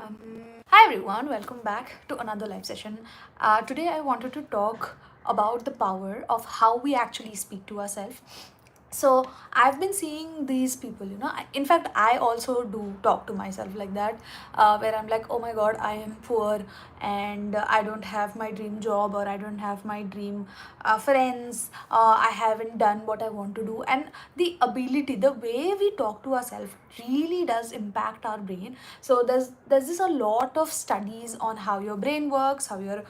Hi everyone, welcome back to another live session. Today I wanted to talk about the power of how we actually speak to ourselves. So I've been seeing these people, in fact, I also do talk to myself like that, where I'm like, oh my god, I am poor and I don't have my dream job, or I don't have my dream friends, I haven't done what I want to do. And the way we talk to ourselves really does impact our brain. So there's this a lot of studies on how your brain works, how you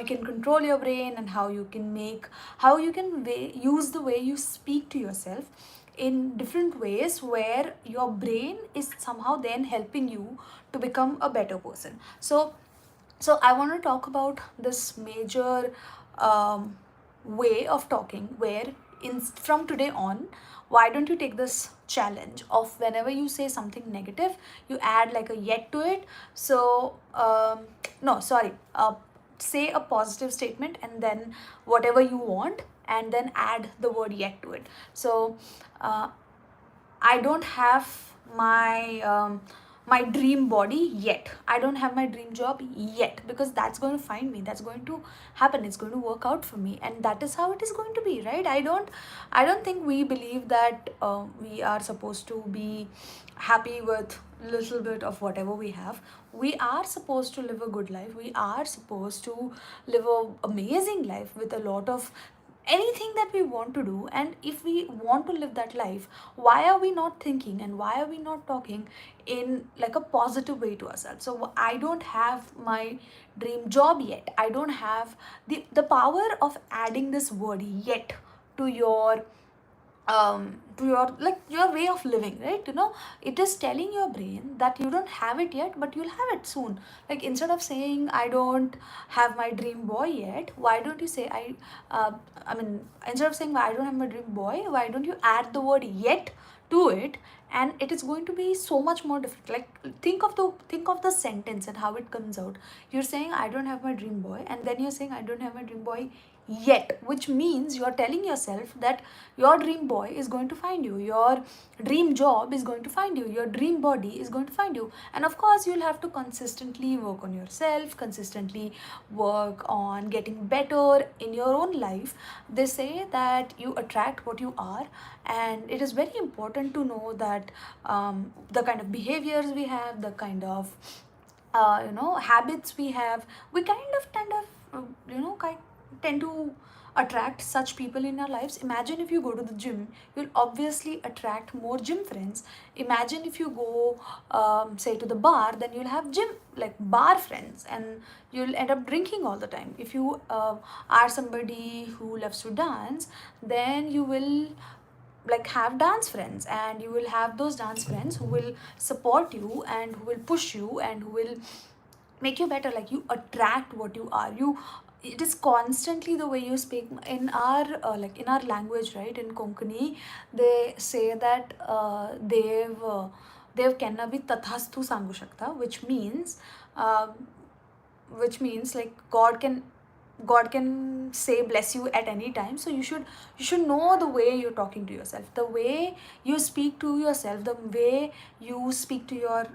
can control your brain, and how you can use the way you speak to yourself in different ways, where your brain is somehow then helping you to become a better person. So I want to talk about this major um, way of talking, where from today on, why don't you take this challenge of whenever you say something negative, you add like a yet to it. So no, sorry, say a positive statement and then whatever you want, and then add the word yet to it. So uh, I don't have my dream body yet. I don't have my dream job yet, because that's going to find me. That's going to happen. It's going to work out for me, and that is how it is going to be, right? I don't think we believe that we are supposed to be happy with little bit of whatever we have. We are supposed to live a good life. We are supposed to live a amazing life with a lot of anything that we want to do. And if we want to live that life, why are we not thinking and why are we not talking in like a positive way to ourselves? So I don't have my dream job yet. I don't have the power of adding this word yet to your way of living, right? It is telling your brain that you don't have it yet, but you'll have it soon. Like, instead of saying I don't have my dream boy yet, why don't you say instead of saying I don't have my dream boy, why don't you add the word yet to it? And it is going to be so much more different. Like, think of the sentence and how it comes out. You're saying I don't have my dream boy, and then you're saying I don't have my dream boy yet, which means you're telling yourself that your dream boy is going to find you, your dream job is going to find you, your dream body is going to find you. And of course, you'll have to consistently work on yourself, consistently work on getting better in your own life. They say that you attract what you are, and it is very important to know that the kind of behaviors we have, the kind of habits we have, we tend to attract such people in our lives. Imagine if you go to the gym, you'll obviously attract more gym friends. Imagine if you go, say, to the bar, then you'll have gym, like, bar friends, and you'll end up drinking all the time. If you are somebody who loves to dance, then you will like have dance friends, and you will have those dance friends who will support you and who will push you and who will make you better. Like, you attract what you are. It is constantly the way you speak. In our in our language, right, in Konkani, they say that dev kenna bhi tathastu sangu shakta, uh, which means like God can say bless you at any time. So you should know the way you're talking to yourself, the way you speak to yourself, the way you speak to your,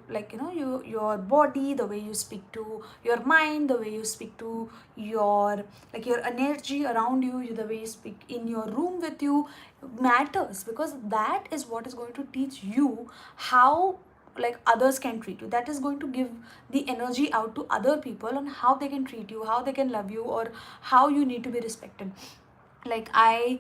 your body, the way you speak to your mind, the way you speak to your energy around you, the way you speak in your room with you matters, because that is what is going to teach you how like others can treat you. That is going to give the energy out to other people on how they can treat you, how they can love you, or how you need to be respected. Like, I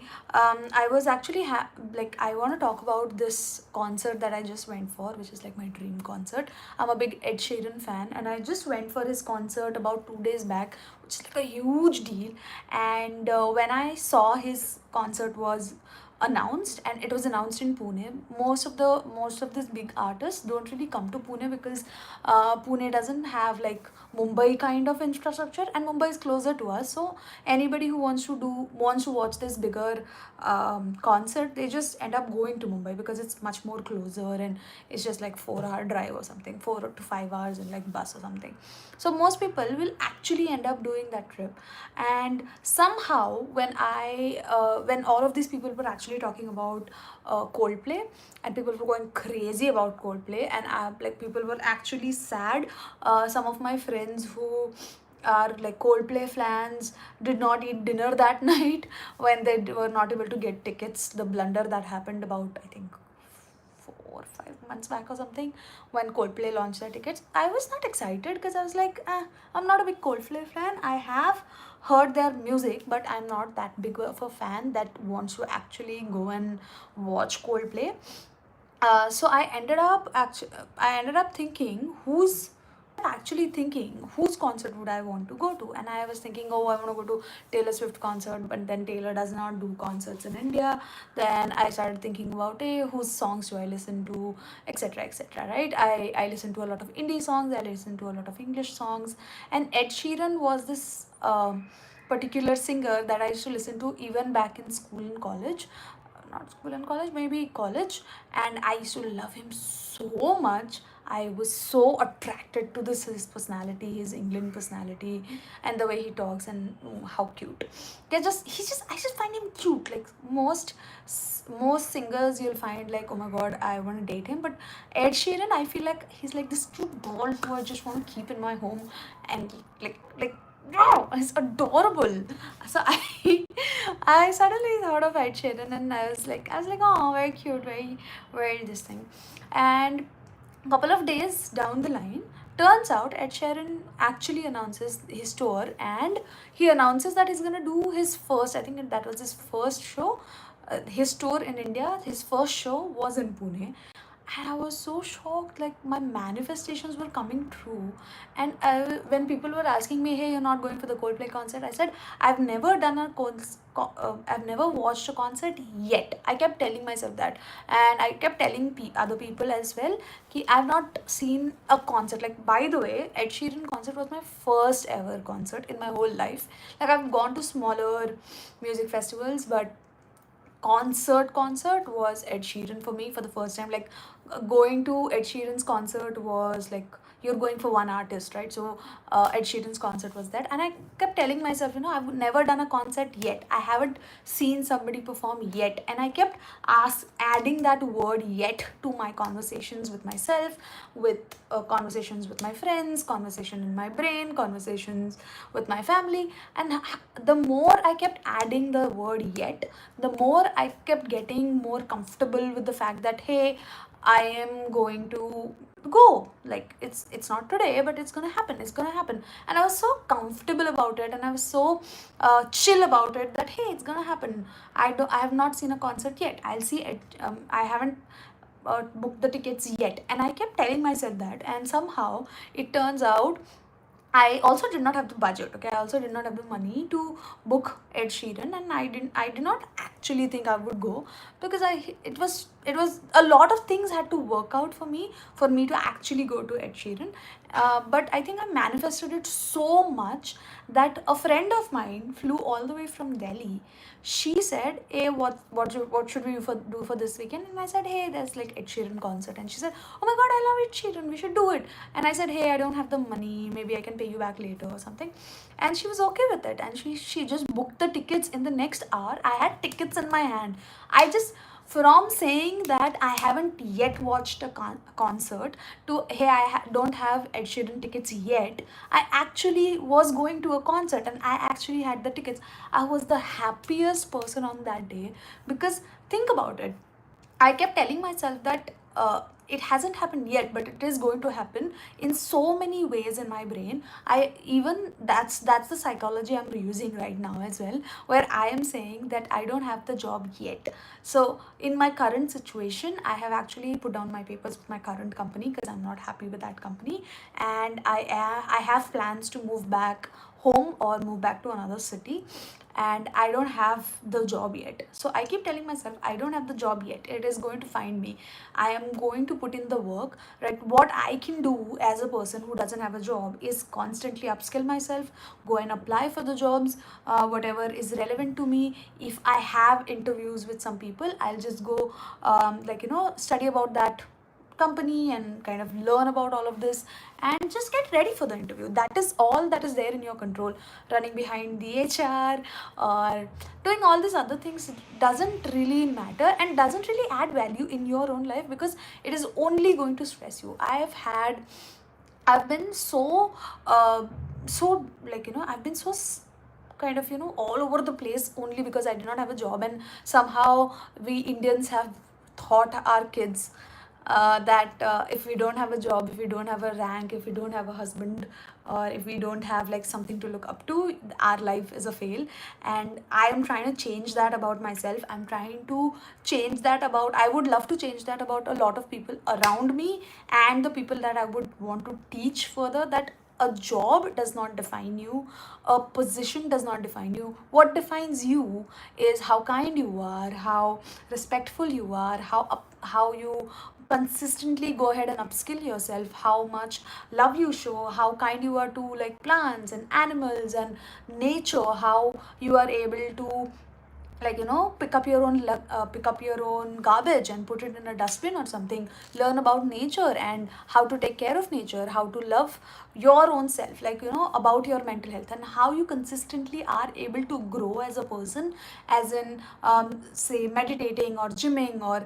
was actually like, I want to talk about this concert that I just went for, which is like my dream concert. I'm a big Ed Sheeran fan, and I just went for his concert about 2 days back, which is like a huge deal. And when I saw his concert was announced, and it was announced in Pune. Most of these big artists don't really come to Pune, because Pune doesn't have like Mumbai kind of infrastructure, and Mumbai is closer to us. So anybody who wants to watch this bigger concert, they just end up going to Mumbai, because it's much more closer, and it's just like 4 hour drive or something, 4 to 5 hours in like bus or something. So most people will actually end up doing that trip. And somehow, when all of these people were actually actually talking about Coldplay, and people were going crazy about Coldplay, and like people were actually sad. Some of my friends who are like Coldplay fans did not eat dinner that night when they were not able to get tickets. The blunder that happened about, I think, 4 or 5 months back or something, when Coldplay launched their tickets. I was not excited because I was like, I'm not a big Coldplay fan. I have heard their music, but I'm not that big of a fan that wants to actually go and watch Coldplay. So I ended up thinking whose concert would I want to go to, and I was thinking, oh, I want to go to Taylor Swift concert, but then Taylor does not do concerts in India. Then I started thinking about, hey, whose songs do I listen to, etc., etc., right? I listen to a lot of indie songs, I listen to a lot of English songs, and Ed Sheeran was this particular singer that I used to listen to even back in school and college. Not school and college, maybe college, and I used to love him so much. I was so attracted to this his personality, his England personality, and the way he talks, and how cute. I just find him cute. Like most singers, you'll find like, oh my god, I want to date him. But Ed Sheeran, I feel like he's like this cute doll who I just want to keep in my home, and like wow, it's adorable. So I suddenly thought of Ed Sheeran, and I was like, oh, very cute, very this thing. And a couple of days down the line, turns out Ed Sheeran actually announces his tour, and he announces that he's gonna do his first. I think that was his first show. His tour in India, his first show was in Pune, and I was so shocked. Like my manifestations were coming true, and when people were asking me, "Hey, you're not going for the Coldplay concert?" I said, "I've never done I've never watched a concert yet." I kept telling myself that, and I kept telling other people as well, कि I've not seen a concert. Like, by the way, Ed Sheeran concert was my first ever concert in my whole life. Like, I've gone to smaller music festivals, but concert was Ed Sheeran for me for the first time. Like going to Ed Sheeran's concert was like you're going for one artist, right? So Ed Sheeran's concert was that, and I kept telling myself, I've never done a concert yet. I haven't seen somebody perform yet, and I kept adding that word "yet" to my conversations with myself, with conversations with my friends, conversation in my brain, conversations with my family, and the more I kept adding the word "yet," the more I kept getting more comfortable with the fact that, hey, I am going to go. Like it's not today, but it's gonna happen. It's gonna happen. And I was so comfortable about it, and I was so chill about it that, hey, it's gonna happen. I have not seen a concert yet. I'll see it. I haven't booked the tickets yet, and I kept telling myself that, and somehow it turns out I also did not have the budget. Okay, I also did not have the money to book Ed Sheeran, and I did not actually think I would go, because it was a lot of things had to work out for me to actually go to Ed Sheeran. But I think I manifested it so much that a friend of mine flew all the way from Delhi. She said, "Hey, what should we do for this weekend?" And I said, "Hey, there's like Ed Sheeran concert." And she said, "Oh my god, I love Ed Sheeran. We should do it." And I said, "Hey, I don't have the money. Maybe I can pay you back later or something." And she was okay with it. And she just booked the tickets in the next hour. I had tickets in my hand. I just from saying that I haven't yet watched a concert to, hey, don't have Ed Sheeran tickets yet, I actually was going to a concert and I actually had the tickets. I was the happiest person on that day, because think about it. I kept telling myself that it hasn't happened yet, but it is going to happen in so many ways in my brain. I even that's the psychology I'm using right now as well, where I am saying that I don't have the job yet. So in my current situation, I have actually put down my papers with my current company because I'm not happy with that company, and I have plans to move back home or move back to another city, and I don't have the job yet. So I keep telling myself, I don't have the job yet. It is going to find me. I am going to put in the work. Right? What I can do as a person who doesn't have a job is constantly upskill myself, go and apply for the jobs, whatever is relevant to me. If I have interviews with some people, I'll just go, study about that company and kind of learn about all of this and just get ready for the interview. That is all that is there in your control. Running behind the HR or doing all these other things doesn't really matter and doesn't really add value in your own life, because it is only going to stress you. I've been so like, I've been so kind of, all over the place only because I did not have a job. And somehow we Indians have taught our kids that if we don't have a job, if we don't have a rank, if we don't have a husband, or if we don't have like something to look up to, our life is a fail. And I am trying to change that about myself. I'm trying to change that about, I would love to change that about a lot of people around me and the people that I would want to teach further, that a job does not define you, a position does not define you. What defines you is how kind you are, how respectful you are, how you consistently go ahead and upskill yourself, how much love you show, how kind you are to like plants and animals and nature, how you are able to like, pick up your own pick up your own garbage and put it in a dustbin or something. Learn about nature and how to take care of nature, how to love your own self, like, about your mental health, and how you consistently are able to grow as a person, as in say meditating or gymming or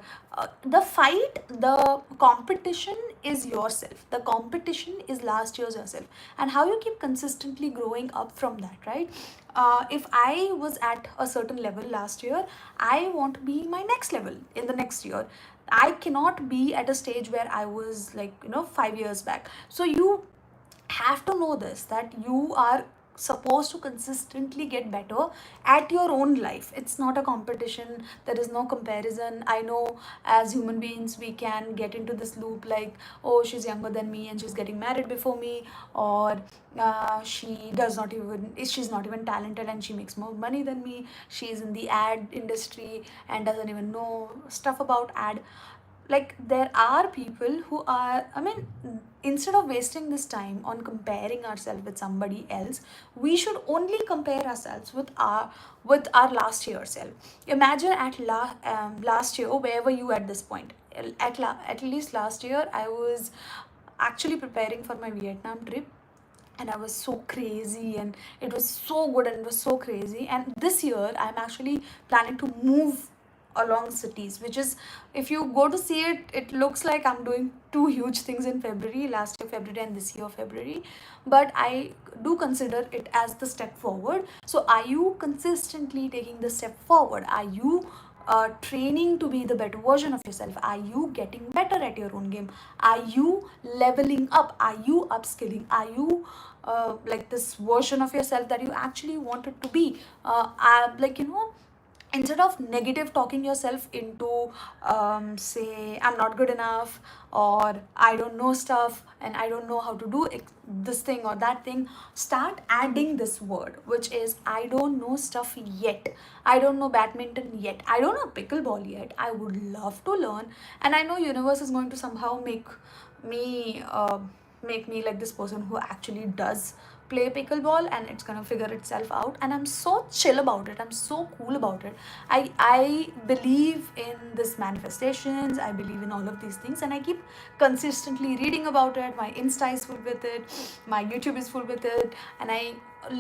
the competition is yourself, the competition is last year's yourself, and how you keep consistently growing up from that, right? If I was at a certain level last year, I want to be my next level in the next year. I cannot be at a stage where I was like, 5 years back. So you have to know this, that you are supposed to consistently get better at your own life. It's not a competition, there is no comparison. I know as human beings we can get into this loop like, oh, she's younger than me and she's getting married before me, or she's not even talented and she makes more money than me, she's in the ad industry and doesn't even know stuff about ad. Like, there are people who are, I mean, instead of wasting this time on comparing ourselves with somebody else, we should only compare ourselves with our last year self. Imagine last year, where were you at this point? At least last year I was actually preparing for my Vietnam trip, and I was so crazy and it was so good and it was so crazy. And this year I'm actually planning to move along cities, which is, if you go to see it, it looks like I'm doing two huge things in February, last year February and this year February. But I do consider it as the step forward. So are you consistently taking the step forward? Are you training to be the better version of yourself? Are you getting better at your own game? Are you leveling up? Are you upskilling? Are you like this version of yourself that you actually wanted to be? Like, instead of negative talking yourself into say, I'm not good enough, or I don't know stuff and I don't know how to do this thing or that thing, start adding this word, which is, I don't know stuff yet, I don't know badminton yet, I don't know pickleball yet, I would love to learn. And I know universe is going to somehow me make me like this person who actually does play pickleball, and it's gonna figure itself out. And I'm so chill about it, I'm so cool about it. I believe in this manifestations, I believe in all of these things, and I keep consistently reading about it. My Insta is full with it, my YouTube is full with it, and I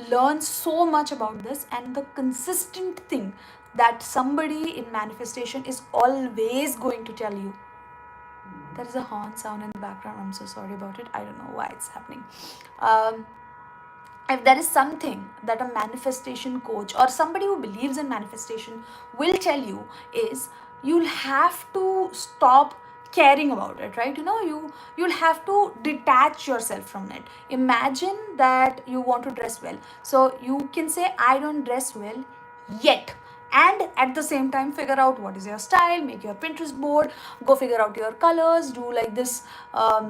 learn so much about this. And the consistent thing that somebody in manifestation is always going to tell you, there is a horn sound in the background, I'm so sorry about it, I don't know why it's happening. um, if there is something that a manifestation coach or somebody who believes in manifestation will tell you, is you'll have to stop caring about it, right? You'll have to detach yourself from it. Imagine that you want to dress well, so you can say, I don't dress well yet, and at the same time figure out what is your style, make your Pinterest board, go figure out your colors, do like this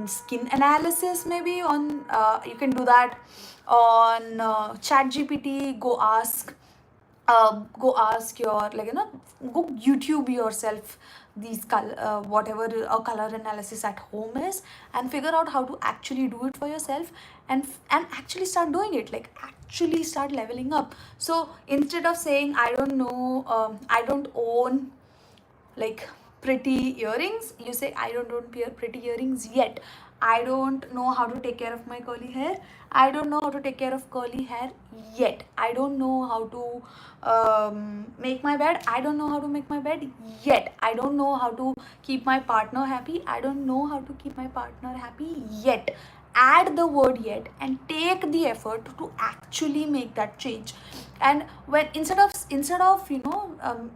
skin analysis maybe on you can do that on chat gpt. Go ask your, like, go YouTube yourself these color whatever a color analysis at home is, and figure out how to actually do it for yourself, and actually start doing it, like actually start leveling up. So instead of saying, I don't know, I don't own like pretty earrings, you say I don't wear pretty earrings yet. I don't know how to take care of my curly hair. I don't know how to take care of curly hair yet. I don't know how to make my bed. I don't know how to make my bed yet. I don't know how to keep my partner happy. I don't know how to keep my partner happy yet. Add the word yet and take the effort to actually make that change. And when instead of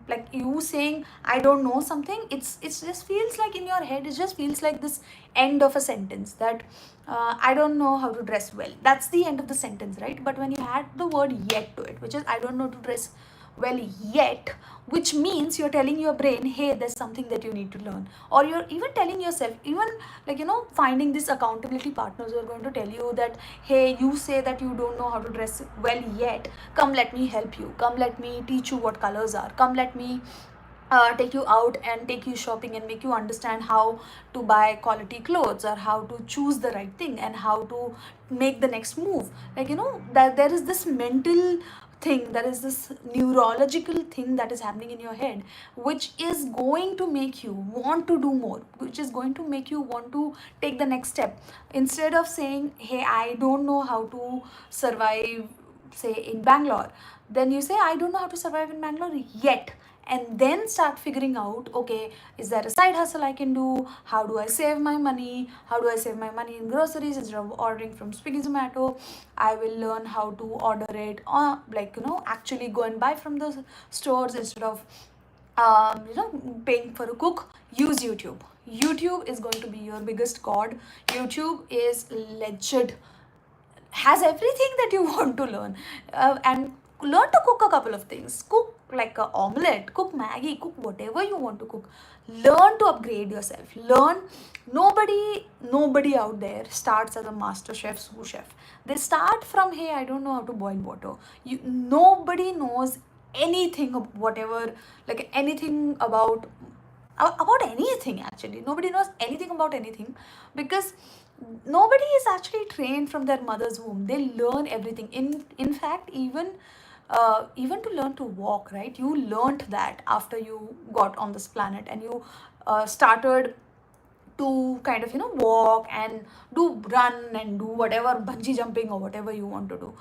like you saying I don't know something, it's just feels like in your head, it just feels like this end of a sentence, that I don't know how to dress well. That's the end of the sentence, right? But when you add the word yet to it, which is I don't know to dress well yet, which means you're telling your brain, hey, there's something that you need to learn. Or you're even telling yourself, even like finding these accountability partners who are going to tell you that, hey, you say that you don't know how to dress well yet, come let me help you, come let me teach you what colors are, come let me take you out and take you shopping and make you understand how to buy quality clothes, or how to choose the right thing, and how to make the next move. Like that there is this mental thing, there is this neurological thing that is happening in your head, which is going to make you want to do more, which is going to make you want to take the next step. Instead of saying, hey, I don't know how to survive, say, in Bangalore, then you say, I don't know how to survive in Bangalore yet. And then start figuring out, okay, is there a side hustle I can do? How do I save my money? How do I save my money in groceries? Instead of ordering from Swiggy, Zomato, I will learn how to order it, actually go and buy from the stores instead of paying for a cook. Use YouTube. YouTube is going to be your biggest god. YouTube is legit, has everything that you want to learn. And learn to cook a couple of things. Cook like a omelette, cook Maggie, cook whatever you want to cook. Learn to upgrade yourself. Learn. Nobody out there starts as a master chef, sous chef. They start from, hey, I don't know how to boil water. Nobody knows anything of whatever, like anything about anything. Actually, nobody knows anything about anything, because nobody is actually trained from their mother's womb. They learn everything. In fact, even to learn to walk, right, you learned that after you got on this planet, and you started to kind of walk and do run and do whatever, bungee jumping or whatever you want to do.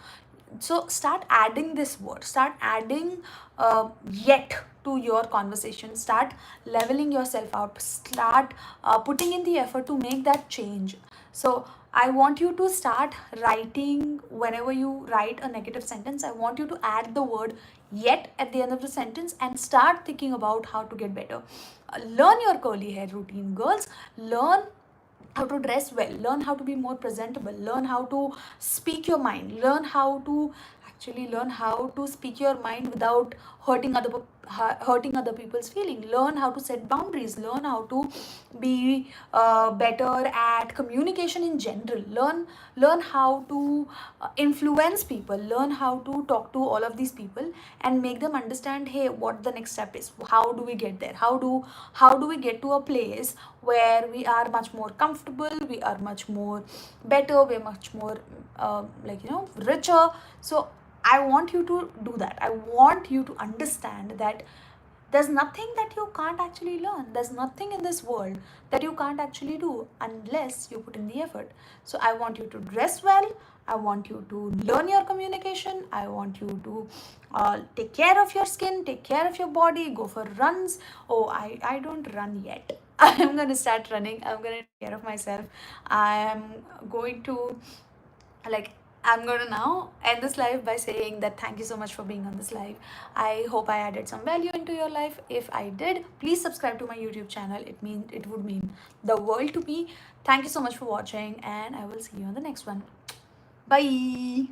So start adding this word, start adding yet to your conversation, start leveling yourself up, start putting in the effort to make that change. So I want you to start writing. Whenever you write a negative sentence, I want you to add the word yet at the end of the sentence and start thinking about how to get better. Learn your curly hair routine, girls. Learn how to dress well, learn how to be more presentable, learn how to speak your mind, learn how to speak your mind without hurting other people's feeling. Learn how to set boundaries, learn how to be better at communication in general. Learn how to influence people, learn how to talk to all of these people and make them understand, hey, what the next step is, how do we get there, how do we get to a place where we are much more comfortable, we are much more better, we're much more richer. So I want you to do that. I want you to understand that there's nothing that you can't actually learn. There's nothing in this world that you can't actually do unless you put in the effort. So I want you to dress well. I want you to learn your communication. I want you to take care of your skin, take care of your body, go for runs. Oh, I don't run yet. I'm going to start running. I'm going to take care of myself. I am going to like I'm gonna now end this live by saying that thank you so much for being on this live. I hope I added some value into your life. If I did, please subscribe to my YouTube channel. It would mean the world to me. Thank you so much for watching, and I will see you on the next one. Bye.